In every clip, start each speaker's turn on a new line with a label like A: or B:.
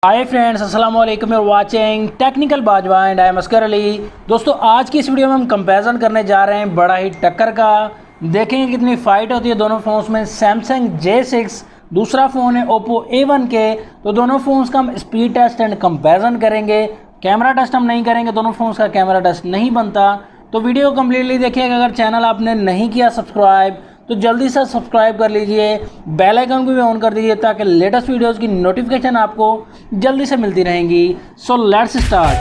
A: हाय friends, अस्सलाम वालेकुम। You are watching technical Bajwa and I am Askar Ali. दोस्तों, आज की इस वीडियो में हम कंपैरिजन करने जा रहे हैं बड़ा ही टक्कर का। देखेंगे कितनी फाइट होती है दोनों फ़ोन्स में। सैमसंग J6, दूसरा फ़ोन है ओप्पो A1 के। तो दोनों फ़ोन्स का हम स्पीड टेस्ट एंड कंपैरिजन करेंगे। कैमरा टेस्ट हम नहीं करेंगे, दोनों फ़ोन्स का कैमरा टेस्ट नहीं बनता। तो वीडियो कम्प्लीटली देखिएगा। अगर चैनल आपने नहीं किया सब्सक्राइब तो जल्दी से सब्सक्राइब कर लीजिए, बेल आइकन को भी ऑन कर दीजिए ताकि लेटेस्ट वीडियोस की नोटिफिकेशन आपको जल्दी से मिलती रहेंगी। So let's start.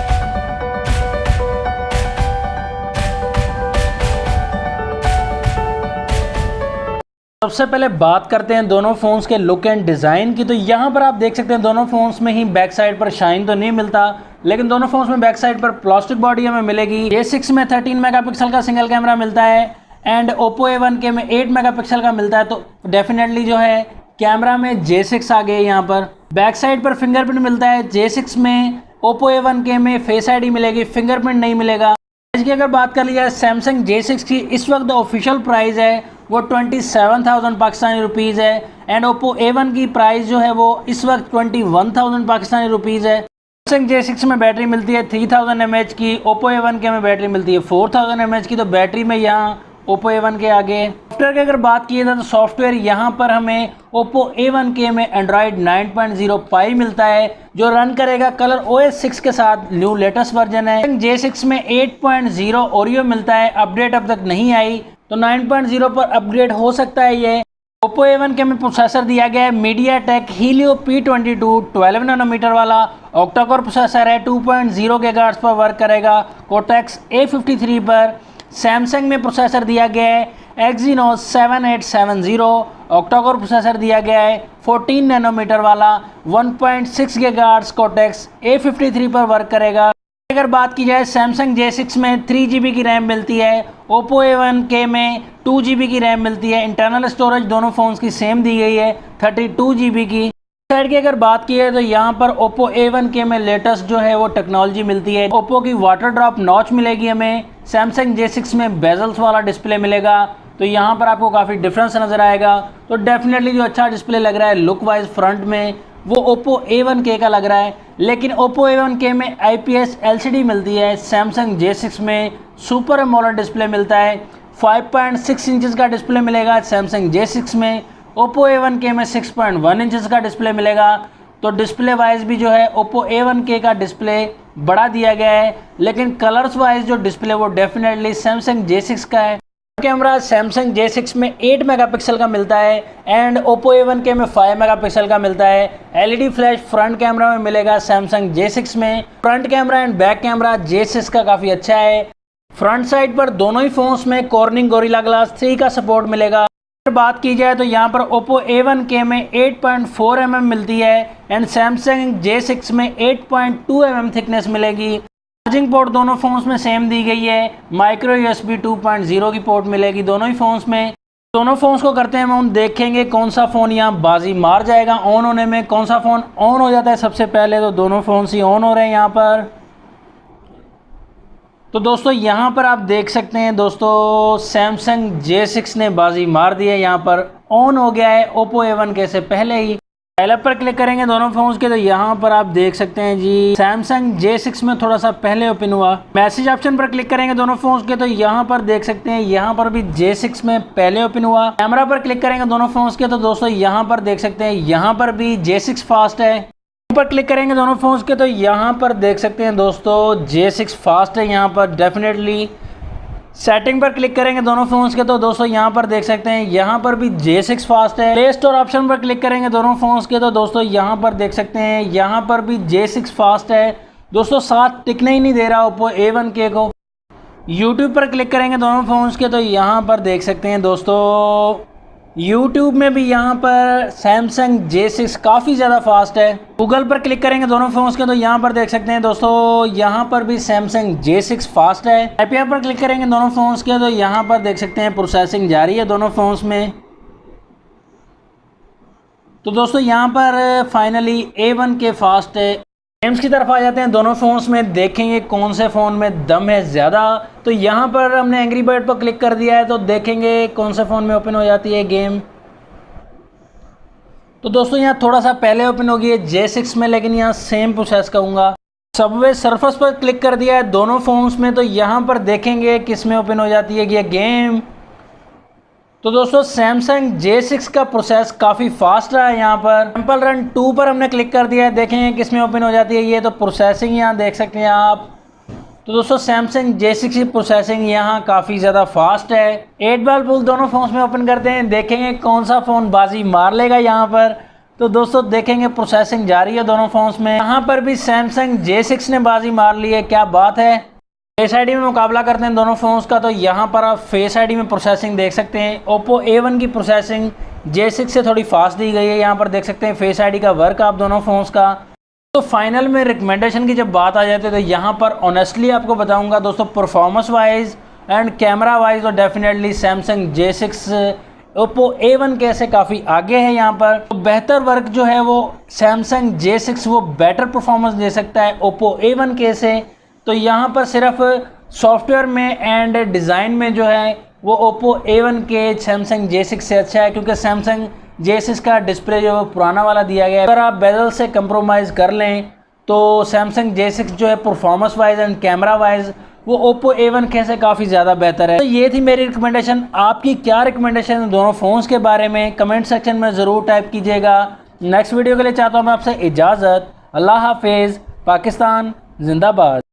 A: सबसे पहले बात करते हैं दोनों फ़ोन्स के लुक एंड डिज़ाइन की। तो यहाँ पर आप देख सकते हैं दोनों फ़ोन्स में ही बैक साइड पर शाइन तो नहीं मिलता, लेकिन दोनों फ़ोन्स में बैक साइड पर प्लास्टिक बॉडी हमें मिलेगी। J6 में 13 मेगापिक्सल का सिंगल कैमरा मिलता है एंड ओप्पो A1 के में 8 मेगापिक्सल का मिलता है। तो डेफिनेटली जो है कैमरा में J6 आ गए। यहाँ पर बैक साइड पर फिंगरप्रिंट मिलता है J6 में। ओप्पो A1 के में फेस आईडी मिलेगी, फिंगरप्रिंट नहीं मिलेगा। प्राइस की अगर बात कर ली जाए सैमसंग J6 की, इस वक्त ऑफिशियल प्राइस है वो 27,000 पाकिस्तानी रुपीज़ है एंड ओप्पो A1 की प्राइस जो है वो इस वक्त 21,000 पाकिस्तानी रुपीज़ है। सैमसंग J6 में बैटरी मिलती है 3000 mAh की, ओप्पो A1 के में बैटरी मिलती है 4000 mAh की। तो बैटरी में यहाँ ओप्पो A1 के आगे। सॉफ्टवेयर की अगर बात की जाए तो सॉफ्टवेयर यहाँ पर हमें ओप्पो A1 के में एंड्रॉयड 9.0 पाई मिलता है जो रन करेगा कलर OS 6 के साथ। न्यू लेटेस्ट वर्जन है। J6 में 8.0 ओरियो मिलता है, अपडेट अब तक नहीं आई, तो 9.0 पर अपग्रेड हो सकता है ये। ओप्पो A1 के में प्रोसेसर दिया गया है MediaTek Helio P22 12 नैनोमीटर वाला ऑक्टा कोर प्रोसेसर है। 2.0 गीगाहर्ट्ज़ पर वर्क करेगा Cortex A53 पर। सैमसंग में प्रोसेसर दिया गया है Exynos 7870 ऑक्टा कोर प्रोसेसर दिया गया है 14 नैनोमीटर वाला 1.6 गीगाहर्ट्ज़ Cortex A53 पर वर्क करेगा। अगर बात की जाए सैमसंग J6 में 3GB की रैम मिलती है, ओप्पो A1 के में 2GB की रैम मिलती है। इंटरनल स्टोरेज दोनों फ़ोन्स की सेम दी गई है 32GB की। साइड की अगर बात की है तो यहाँ पर ओप्पो A1 के में लेटेस्ट जो है वो टेक्नोलॉजी मिलती है। ओप्पो की वाटर ड्रॉप नॉच मिलेगी हमें। सैमसंग J6 में बेजल्स वाला डिस्प्ले मिलेगा, तो यहाँ पर आपको काफ़ी डिफरेंस नज़र आएगा। तो डेफिनेटली जो अच्छा डिस्प्ले लग रहा है लुक वाइज फ्रंट में वो ओप्पो A1 के का लग रहा है, लेकिन ओप्पो A1 के में IPS LCD मिलती है। सैमसंग J6 में सुपर एमोलेड डिस्प्ले मिलता है। 5.6 इंचज़ का डिस्प्ले मिलेगा सैमसंग J6 में। ओप्पो A1 के में 6.1 इंचज़ का डिस्प्ले मिलेगा। तो डिस्प्ले वाइज भी जो है ओप्पो A1 के का डिस्प्ले बड़ा दिया गया है, लेकिन कलर्स वाइज जो डिस्प्ले वो डेफिनेटली सैमसंग J6 का है। कैमरा सैमसंग J6 में 8 मेगापिक्सल का मिलता है एंड ओप्पो A1 के में 5 मेगापिक्सल का मिलता है। LED फ्लैश फ्रंट कैमरा में मिलेगा सैमसंग J6 में। Front camera and back camera J6 का काफ़ी अच्छा है। फ्रंट साइड पर दोनों ही फ़ोन्स में कॉर्निंग गोरिल्ला ग्लास 3 का सपोर्ट मिलेगा। बात की जाए तो यहाँ पर ओप्पो A1 के में 8.4 mm मिलती है एंड सैमसंग J6 में 8.2 mm थिकनेस मिलेगी। चार्जिंग पोर्ट दोनों फ़ोन्स में सेम दी गई है। माइक्रो USB 2.0 की पोर्ट मिलेगी दोनों ही फ़ोन्स में। दोनों फ़ोन्स को करते हैं हम देखेंगे कौन सा फ़ोन यहाँ बाजी मार जाएगा ऑन होने में, कौन सा फ़ोन ऑन हो जाता है सबसे पहले। तो दोनों फ़ोन्स ही ऑन हो रहे हैं यहाँ पर। तो दोस्तों यहाँ पर आप देख सकते हैं दोस्तों सैमसंग J6 ने बाजी मार दी है। यहाँ पर ऑन हो गया है ओप्पो A1 के से पहले ही। डायलअप पर क्लिक करेंगे दोनों फोन्स के तो यहाँ पर आप देख सकते हैं जी सैमसंग J6 में थोड़ा सा पहले ओपन हुआ। मैसेज ऑप्शन पर क्लिक करेंगे दोनों फोन्स के तो यहाँ पर देख सकते हैं यहाँ पर भी J6 में पहले ओपन हुआ। कैमरा पर क्लिक करेंगे दोनों फोन्स के तो दोस्तों यहाँ पर देख सकते हैं यहाँ पर भी J6 फास्ट है। पर क्लिक करेंगे दोनों फोन्स के तो यहाँ पर देख सकते हैं दोस्तों J6 फास्ट है यहाँ पर डेफिनेटली। सेटिंग पर क्लिक करेंगे दोनों फोन्स के तो दोस्तों यहाँ पर देख सकते हैं यहाँ पर भी J6 फास्ट है। प्ले स्टोर ऑप्शन पर क्लिक करेंगे दोनों फोन्स के तो दोस्तों यहाँ पर देख सकते हैं यहाँ पर भी J6 फास्ट है। दोस्तों साथ टिकने ही नहीं दे रहा ओप्पो A1 के को। यूट्यूब पर क्लिक करेंगे दोनों फोन्स के तो यहाँ पर देख सकते हैं दोस्तों YouTube में भी यहाँ पर सैमसंग J6 काफ़ी ज़्यादा फास्ट है। गूगल पर क्लिक करेंगे दोनों फोन्स के तो यहाँ पर देख सकते हैं दोस्तों यहाँ पर भी सैमसंग J6 फास्ट है। API पर क्लिक करेंगे दोनों फोन्स के तो यहाँ पर देख सकते हैं प्रोसेसिंग जारी है दोनों फोन्स में। तो दोस्तों यहाँ पर फाइनली A1 के फास्ट है। गेम्स की तरफ आ जाते हैं दोनों फ़ोन्स में, देखेंगे कौन से फ़ोन में दम है ज़्यादा। तो यहाँ पर हमने एंग्री बर्ड पर क्लिक कर दिया है तो देखेंगे कौन से फ़ोन में ओपन हो जाती है गेम। तो दोस्तों यहाँ थोड़ा सा पहले ओपन हो गई है J6 में, लेकिन यहाँ सेम प्रोसेस कहूँगा। सबवे सरफेस पर क्लिक कर दिया है दोनों फ़ोन्स में, तो यहाँ पर देखेंगे किस में ओपन हो जाती है ये गेम। तो दोस्तों सैमसंग J6 का प्रोसेस काफ़ी फास्ट रहा है। यहाँ पर टेम्पल रन 2 पर हमने क्लिक कर दिया है, देखेंगे किस में ओपन हो जाती है ये। तो प्रोसेसिंग यहाँ देख सकते हैं आप। तो दोस्तों सैमसंग J6 की प्रोसेसिंग यहाँ काफ़ी ज़्यादा फास्ट है। 8 बॉल पुल दोनों फ़ोन्स में ओपन करते हैं, देखेंगे कौन सा फ़ोन बाजी मार लेगा यहाँ पर। तो दोस्तों देखेंगे प्रोसेसिंग जारी है दोनों फ़ोन्स में। यहाँ पर भी सैमसंग J6 ने बाजी मार ली है, क्या बात है। फेस आईडी में मुकाबला करते हैं दोनों फ़ोन्स का, तो यहाँ पर आप फेस आईडी में प्रोसेसिंग देख सकते हैं। ओप्पो A1 की प्रोसेसिंग J6 से थोड़ी फास्ट दी गई है। यहाँ पर देख सकते हैं फेस आईडी का वर्क आप दोनों फ़ोन्स का। तो फाइनल में रिकमेंडेशन की जब बात आ जाती है, तो यहाँ पर ऑनेस्टली आपको बताऊँगा दोस्तों, performance wise and camera wise तो definitely Samsung J6 Oppo A1 के से काफ़ी आगे है। यहाँ पर तो बेहतर वर्क जो है वो सैमसंग J6 वो बेटर परफॉर्मेंस दे सकता है ओप्पो A1 के से। तो यहाँ पर सिर्फ सॉफ्टवेयर में एंड डिज़ाइन में जो है वो ओप्पो A1 के सैमसंग J6 से अच्छा है, क्योंकि सैमसंग J6 का डिस्प्ले जो है वो पुराना वाला दिया गया है। अगर आप बेजल से कंप्रोमाइज़ कर लें तो सैमसंग J6 जो है performance wise and camera wise वो ओप्पो A1 के से काफ़ी ज़्यादा बेहतर है। तो ये थी मेरी रिकमेंडेशन। आपकी क्या रिकमेंडेशन है दोनों फ़ोन्स के बारे में, कमेंट सेक्शन में ज़रूर टाइप कीजिएगा। नेक्स्ट वीडियो के लिए चाहता हूँ मैं आपसे इजाज़त। अल्लाह हाफिज़। पाकिस्तान जिंदाबाद।